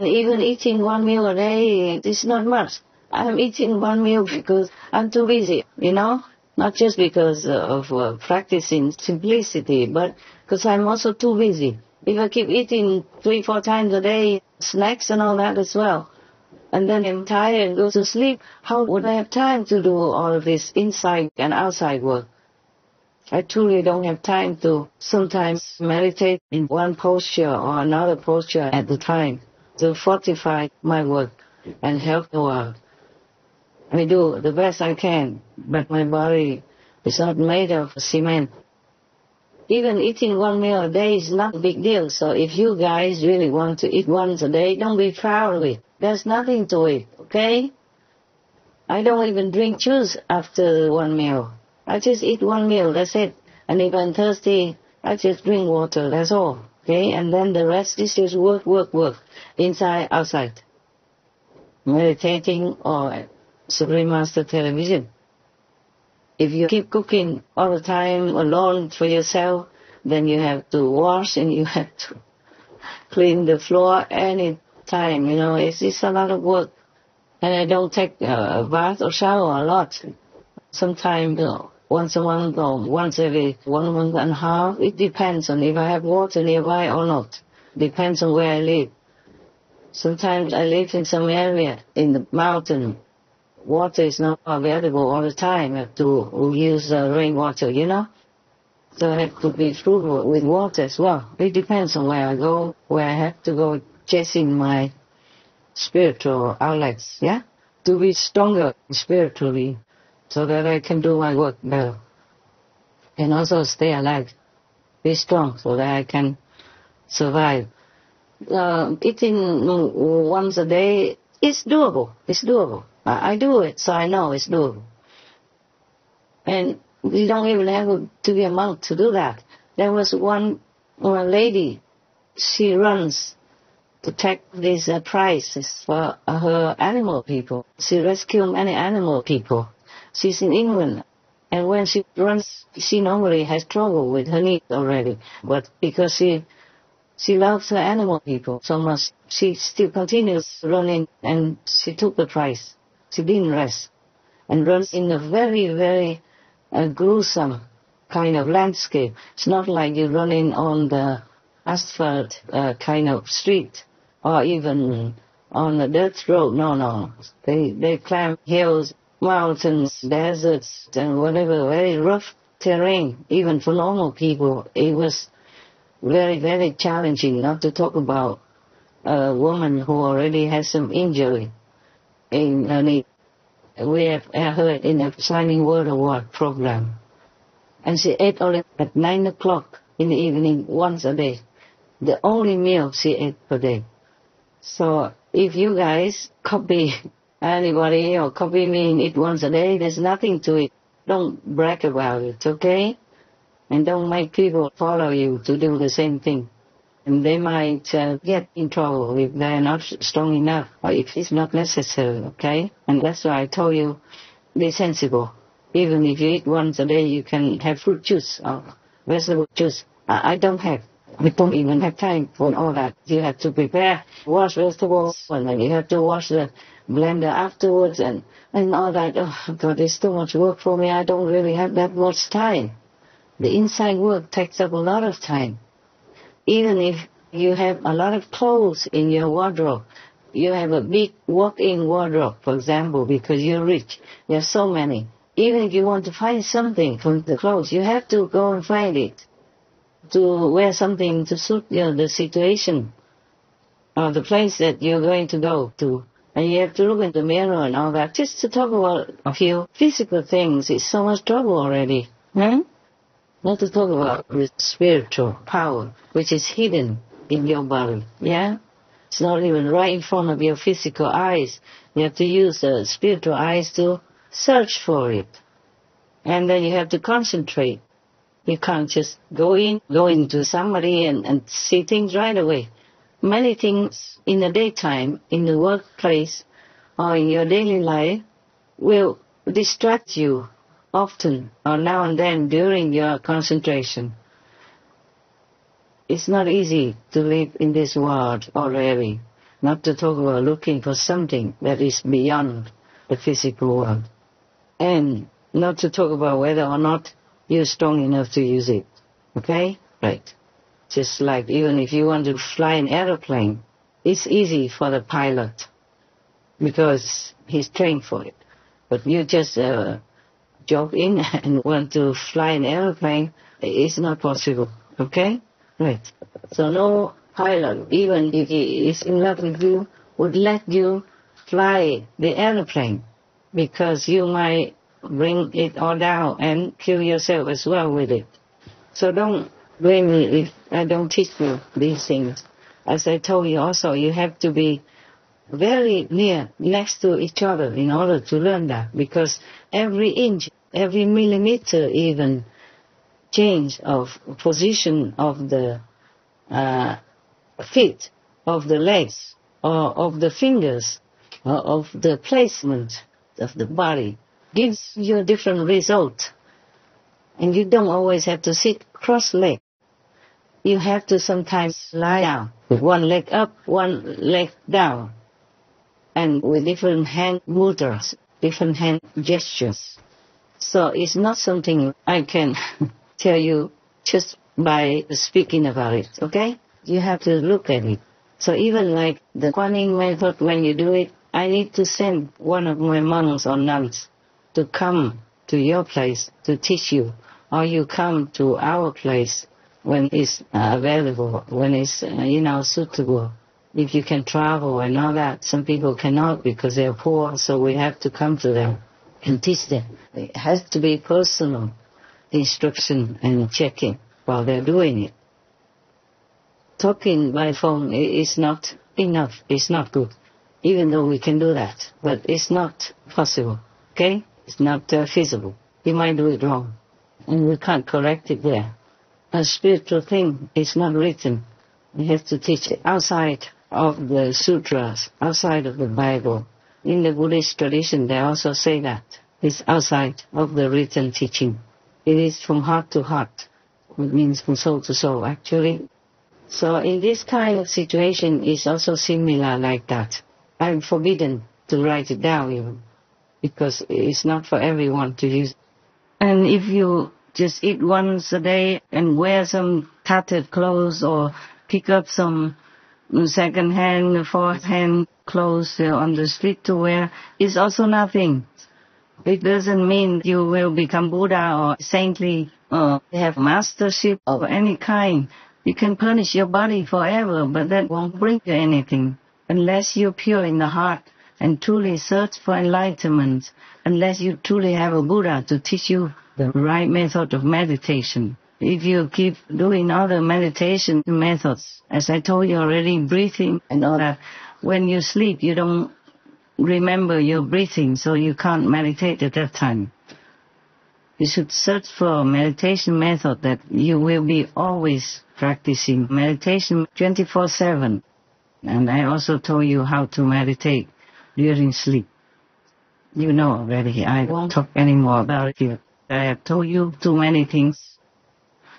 Even eating one meal a day is not much. I'm eating one meal because I'm too busy, Not just because of practicing simplicity, but because I'm also too busy. If I keep eating 3-4 times a day, snacks and all that as well, and then I'm tired and go to sleep, how would I have time to do all of this inside and outside work? I truly don't have time to sometimes meditate in one posture or another posture at the time to fortify my work and help the world. I do the best I can, but my body is not made of cement. Even eating one meal a day is not a big deal, so if you guys really want to eat once a day, don't be proud of it. There's nothing to it, okay? I don't even drink juice after one meal. I just eat one meal, that's it. And if I'm thirsty, I just drink water, that's all, okay? And then the rest is just work, inside, outside. Meditating or Supreme Master Television. If you keep cooking all the time alone for yourself, then you have to wash and you have to clean the floor any time, it's a lot of work. And I don't take a bath or shower a lot. Sometimes, once a month or once every 1 month and a half. It depends on if I have water nearby or not. Depends on where I live. Sometimes I live in some area in the mountain. Water is not available all the time. I have to use rainwater, So I have to be frugal with water as well. It depends on where I go, where I have to go chasing my spiritual outlets, to be stronger spiritually so that I can do my work better. And also stay alive, be strong so that I can survive. Eating once a day is doable. It's doable. I do it, so I know it's doable. And you don't even have to be a monk to do that. There was one lady, she runs to take these prizes for her animal people. She rescued many animal people. She's in England. And when she runs, she normally has trouble with her knees already. But because she loves her animal people so much, she still continues running, and she took the prize. She didn't rest. And runs in a very, very gruesome kind of landscape. It's not like you're running on the asphalt kind of street or even on the dirt road. No. They climb hills, mountains, deserts, and whatever, very rough terrain. Even for normal people, it was very, very challenging, not to talk about a woman who already has some injury in her knee. We have heard in a Shining World Award program. And she ate only at 9 o'clock in the evening once a day. The only meal she ate per day. So if you guys copy anybody or copy me and eat once a day, there's nothing to it. Don't brag about it, okay? And don't make people follow you to do the same thing. And they might get in trouble if they're not strong enough or if it's not necessary, okay? And that's why I told you, be sensible. Even if you eat once a day, you can have fruit juice or vegetable juice. I don't have. We don't even have time for all that. You have to prepare, wash vegetables, and then you have to wash the blender afterwards and all that. Oh, God, it's too much work for me. I don't really have that much time. The inside work takes up a lot of time. Even if you have a lot of clothes in your wardrobe, you have a big walk-in wardrobe, for example, because you're rich. There are so many. Even if you want to find something from the clothes, you have to go and find it. To wear something to suit the situation or the place that you're going to go to. And you have to look in the mirror and all that. Just to talk about a few physical things is so much trouble already. Not to talk about the spiritual power, which is hidden in your body, It's not even right in front of your physical eyes. You have to use the spiritual eyes to search for it. And then you have to concentrate. You can't just go into somebody and see things right away. Many things in the daytime, in the workplace, or in your daily life will distract you often or now and then during your concentration. It's not easy to live in this world already. not to talk about looking for something that is beyond the physical world, and not to talk about whether or not you're strong enough to use it. Okay? Right. Just like even if you want to fly an aeroplane, it's easy for the pilot because he's trained for it. But you just jump in and want to fly an aeroplane, it's not possible. Okay? Right. So no pilot, even if he is in love with you, would let you fly the aeroplane because you might bring it all down and kill yourself as well with it. So don't blame me if I don't teach you these things. As I told you also, you have to be very near, next to each other in order to learn that, because every inch, every millimeter even, change of position of the feet, of the legs, or of the fingers, or of the placement of the body gives you a different result. And you don't always have to sit cross-legged. You have to sometimes lie down with one leg up, one leg down, and with different hand mudras, different hand gestures. So it's not something I can tell you just by speaking about it, okay? You have to look at it. So even like the Kuan Yin method, when you do it, I need to send one of my monks or nuns to come to your place to teach you, or you come to our place when it's available, when it's, suitable. If you can travel and all that, some people cannot because they're poor, so we have to come to them and teach them. It has to be personal instruction and checking while they're doing it. Talking by phone is not enough, it's not good, even though we can do that, but it's not possible, okay? It's not feasible. You might do it wrong, and we can't correct it there. A spiritual thing is not written. You have to teach it outside of the sutras, outside of the Bible. In the Buddhist tradition, they also say that. It's outside of the written teaching. It is from heart to heart. It means from soul to soul, actually. So in this kind of situation, it's also similar like that. I'm forbidden to write it down even, because it's not for everyone to use. And if you just eat once a day and wear some tattered clothes or pick up some second-hand, fourth-hand clothes on the street to wear, it's also nothing. It doesn't mean you will become Buddha or saintly or have mastership of any kind. You can punish your body forever, but that won't bring you anything unless you're pure in the heart and truly search for enlightenment, unless you truly have a Buddha to teach you the right method of meditation. If you keep doing other meditation methods, as I told you already, breathing and all that, when you sleep you don't remember your breathing, so you can't meditate at that time. You should search for a meditation method that you will be always practicing meditation 24/7. And I also told you how to meditate during sleep. You know already. I won't talk anymore about it here. I have told you too many things.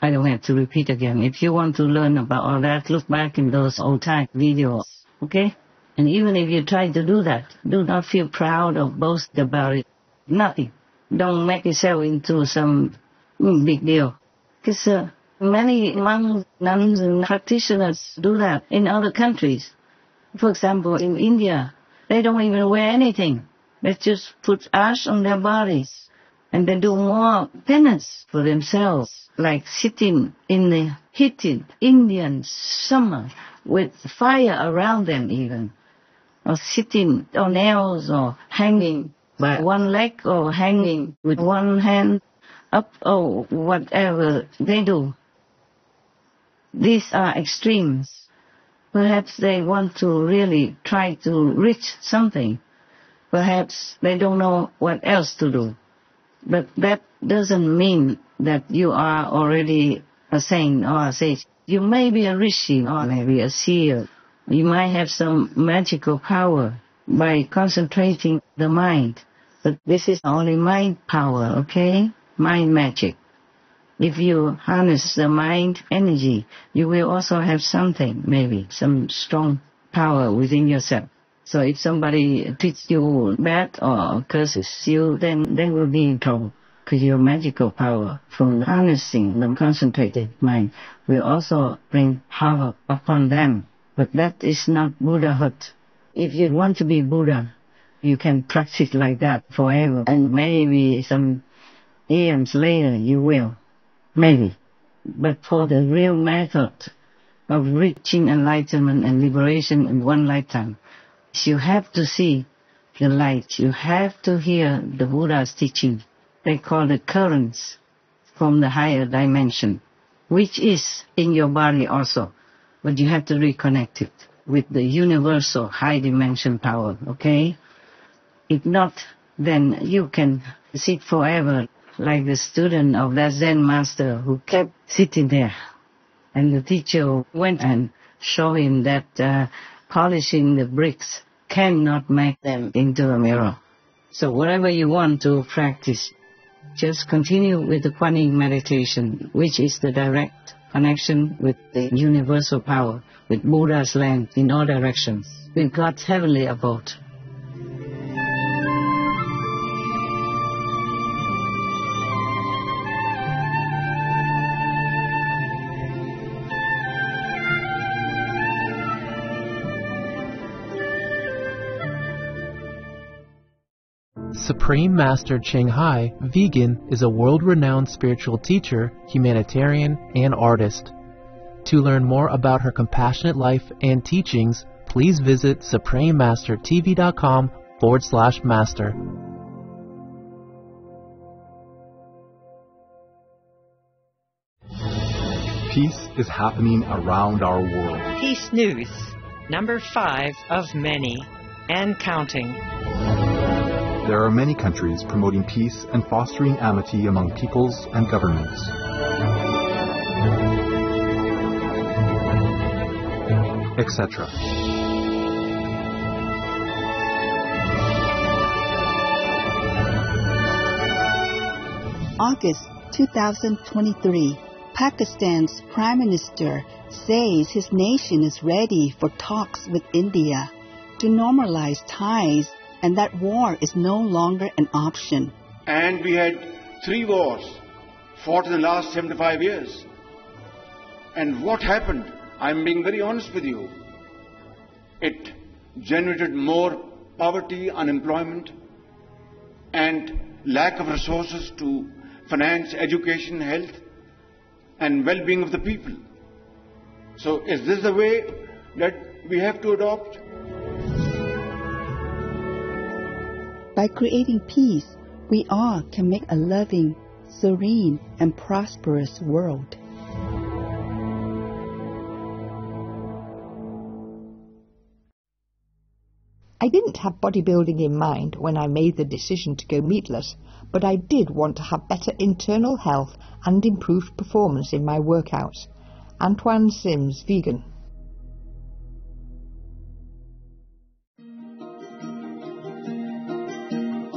I don't have to repeat again. If you want to learn about all that, look back in those old-time videos, okay? And even if you try to do that, do not feel proud or boast about it. Nothing. Don't make yourself into some big deal. Because many monks, nuns, and practitioners do that in other countries. For example, in India, they don't even wear anything. They just put ash on their bodies. And they do more penance for themselves, like sitting in the heated Indian summer with fire around them even, or sitting on nails or hanging by one leg or hanging with one hand up or whatever they do. These are extremes. Perhaps they want to really try to reach something. Perhaps they don't know what else to do. But that doesn't mean that you are already a saint or a sage. You may be a rishi or maybe a seer. You might have some magical power by concentrating the mind. But this is only mind power, okay? Mind magic. If you harness the mind energy, you will also have something, maybe, some strong power within yourself. So if somebody treats you bad or curses you, then they will be in trouble. Because your magical power from harnessing the concentrated mind will also bring havoc upon them. But that is not Buddhahood. If you want to be Buddha, you can practice like that forever. And maybe some eons later you will. Maybe. But for the real method of reaching enlightenment and liberation in one lifetime, you have to see the light. You have to hear the Buddha's teaching. They call it currents from the higher dimension, which is in your body also. But you have to reconnect it with the universal high dimension power, okay? If not, then you can sit forever like the student of that Zen master who kept sitting there. And the teacher went and showed him that polishing the bricks cannot make them into a mirror. So whatever you want to practice, just continue with the Kuan Yin meditation, which is the direct connection with the universal power, with Buddha's land in all directions, with God's heavenly abode. Supreme Master CHINGHAI, vegan, is a world-renowned spiritual teacher, humanitarian, and artist. To learn more about her compassionate life and teachings, please visit suprememastertv.com/master. Peace is happening around our world. Peace News, number 5 of many, and counting. There are many countries promoting peace and fostering amity among peoples and governments. Etc. August 2023. Pakistan's Prime Minister says his nation is ready for talks with India to normalize ties and that war is no longer an option. And we had 3 wars fought in the last 75 years. And what happened? I'm being very honest with you. It generated more poverty, unemployment, and lack of resources to finance education, health, and well-being of the people. So is this the way that we have to adopt? By creating peace, we all can make a loving, serene, and prosperous world. I didn't have bodybuilding in mind when I made the decision to go meatless, but I did want to have better internal health and improved performance in my workouts. Antoine Sims, vegan.